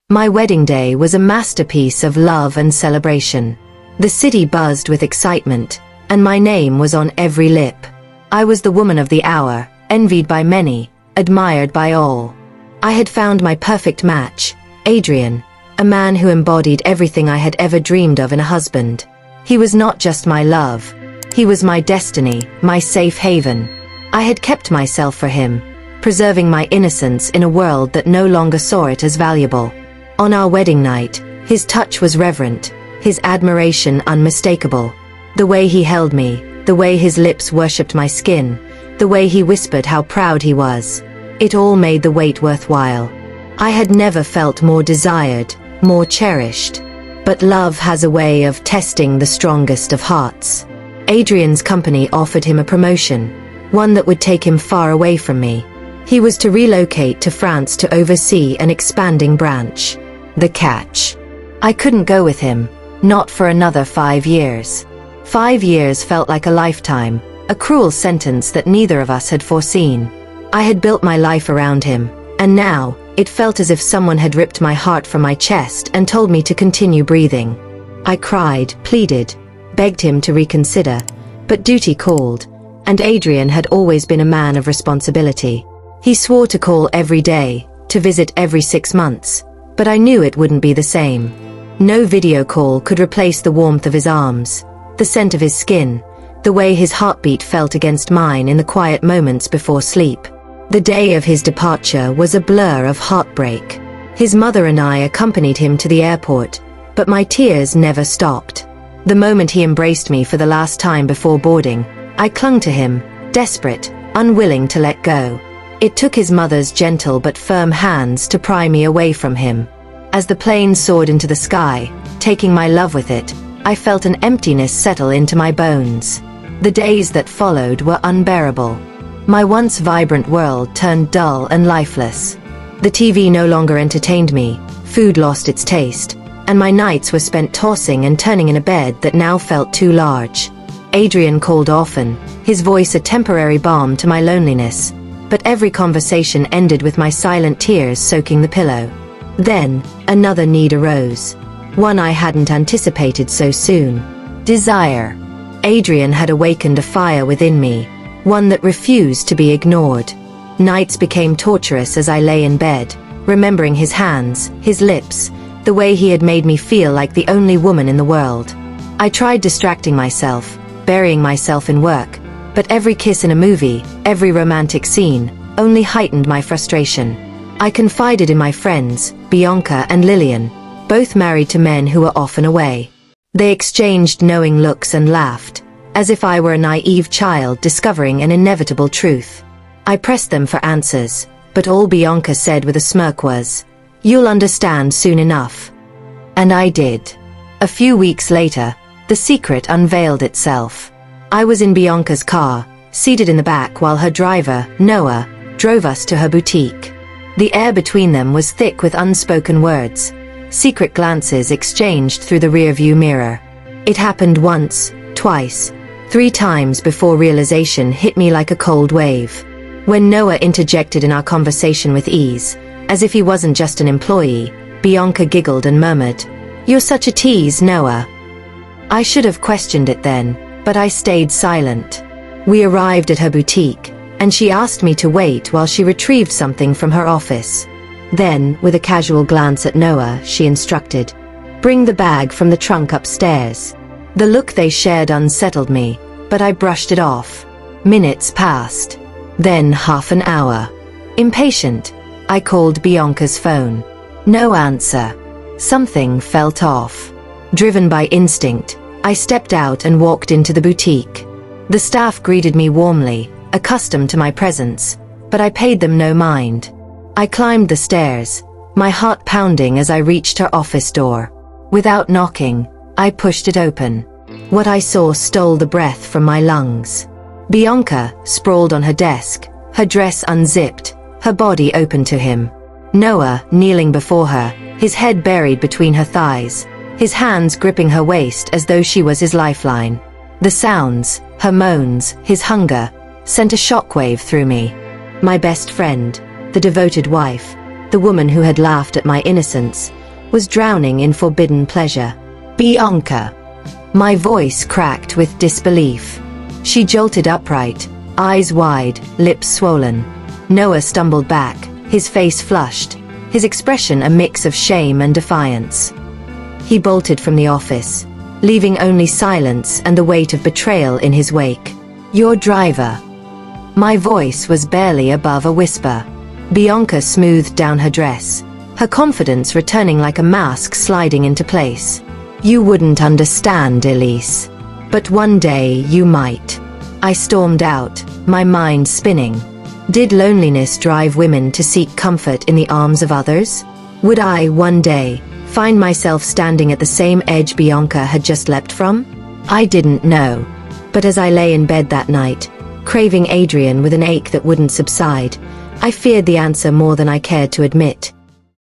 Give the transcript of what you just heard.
My wedding day was a masterpiece of love and celebration. The city buzzed with excitement, and my name was on every lip. I was the woman of the hour, envied by many, admired by all. I had found my perfect match, Adrian, a man who embodied everything I had ever dreamed of in a husband. He was not just my love. He was my destiny, my safe haven. I had kept myself for him, preserving my innocence in a world that no longer saw it as valuable. On our wedding night, his touch was reverent, his admiration unmistakable. The way he held me, the way his lips worshipped my skin, the way he whispered how proud he was. It all made the wait worthwhile. I had never felt more desired, more cherished. But love has a way of testing the strongest of hearts. Adrian's company offered him a promotion, one that would take him far away from me. He was to relocate to France to oversee an expanding branch. The catch: I couldn't go with him, not for another 5 years. 5 years felt like a lifetime, a cruel sentence that neither of us had foreseen. I had built my life around him, and now, it felt as if someone had ripped my heart from my chest and told me to continue breathing. I cried, pleaded, begged him to reconsider, but duty called, and Adrian had always been a man of responsibility. He swore to call every day, to visit every 6 months, but I knew it wouldn't be the same. No video call could replace the warmth of his arms, the scent of his skin, the way his heartbeat felt against mine in the quiet moments before sleep. The day of his departure was a blur of heartbreak. His mother and I accompanied him to the airport, but my tears never stopped. The moment he embraced me for the last time before boarding, I clung to him, desperate, unwilling to let go. It took his mother's gentle but firm hands to pry me away from him. As the plane soared into the sky, taking my love with it, I felt an emptiness settle into my bones. The days that followed were unbearable. My once vibrant world turned dull and lifeless. The TV no longer entertained me, food lost its taste, and my nights were spent tossing and turning in a bed that now felt too large. Adrian called often, his voice a temporary balm to my loneliness, but every conversation ended with my silent tears soaking the pillow. Then, another need arose. One I hadn't anticipated so soon. Desire. Adrian had awakened a fire within me, one that refused to be ignored. Nights became torturous as I lay in bed, remembering his hands, his lips, the way he had made me feel like the only woman in the world. I tried distracting myself, burying myself in work, but every kiss in a movie, every romantic scene, only heightened my frustration. I confided in my friends, Bianca and Lillian, both married to men who were often away. They exchanged knowing looks and laughed, as if I were a naive child discovering an inevitable truth. I pressed them for answers, but all Bianca said with a smirk was, "You'll understand soon enough." And I did. A few weeks later, the secret unveiled itself. I was in Bianca's car, seated in the back while her driver, Noah, drove us to her boutique. The air between them was thick with unspoken words, secret glances exchanged through the rearview mirror. It happened once, twice, 3 times before realization hit me like a cold wave. When Noah interjected in our conversation with ease, as if he wasn't just an employee, Bianca giggled and murmured, "You're such a tease, Noah." I should have questioned it then, but I stayed silent. We arrived at her boutique, and she asked me to wait while she retrieved something from her office. Then, with a casual glance at Noah, she instructed, "Bring the bag from the trunk upstairs." The look they shared unsettled me, but I brushed it off. Minutes passed. Then half an hour. Impatient, I called Bianca's phone. No answer. Something felt off. Driven by instinct, I stepped out and walked into the boutique. The staff greeted me warmly, accustomed to my presence, but I paid them no mind. I climbed the stairs, my heart pounding as I reached her office door. Without knocking, I pushed it open. What I saw stole the breath from my lungs. Bianca, sprawled on her desk, her dress unzipped, her body open to him. Noah, kneeling before her, his head buried between her thighs, his hands gripping her waist as though she was his lifeline. The sounds, her moans, his hunger, sent a shockwave through me. My best friend, the devoted wife, the woman who had laughed at my innocence, was drowning in forbidden pleasure. Bianca! My voice cracked with disbelief. She jolted upright, eyes wide, lips swollen. Noah stumbled back, his face flushed, his expression a mix of shame and defiance. He bolted from the office, leaving only silence and the weight of betrayal in his wake. Your driver. My voice was barely above a whisper. Bianca smoothed down her dress, her confidence returning like a mask sliding into place. You wouldn't understand, Elise. But one day you might. I stormed out, my mind spinning. Did loneliness drive women to seek comfort in the arms of others? Would I, one day, find myself standing at the same edge Bianca had just leapt from? I didn't know. But as I lay in bed that night, craving Adrian with an ache that wouldn't subside, I feared the answer more than I cared to admit.